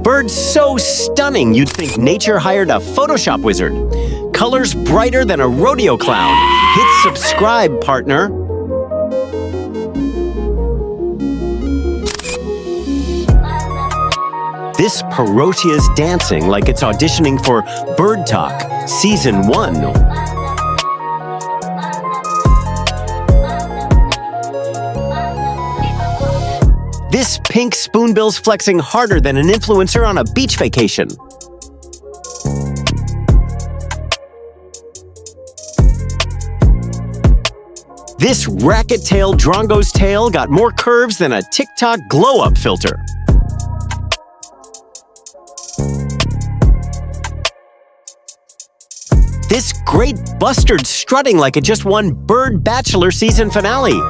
Bird so stunning you'd think nature hired a Photoshop wizard. Colors brighter than a rodeo clown. Hit subscribe, partner. This Parrotia's dancing like it's auditioning for Bird Talk, Season 1. This pink spoonbill's flexing harder than an influencer on a beach vacation. This racket-tailed drongo's tail got more curves than a TikTok glow-up filter. This great bustard strutting like it just won Bird Bachelor season finale.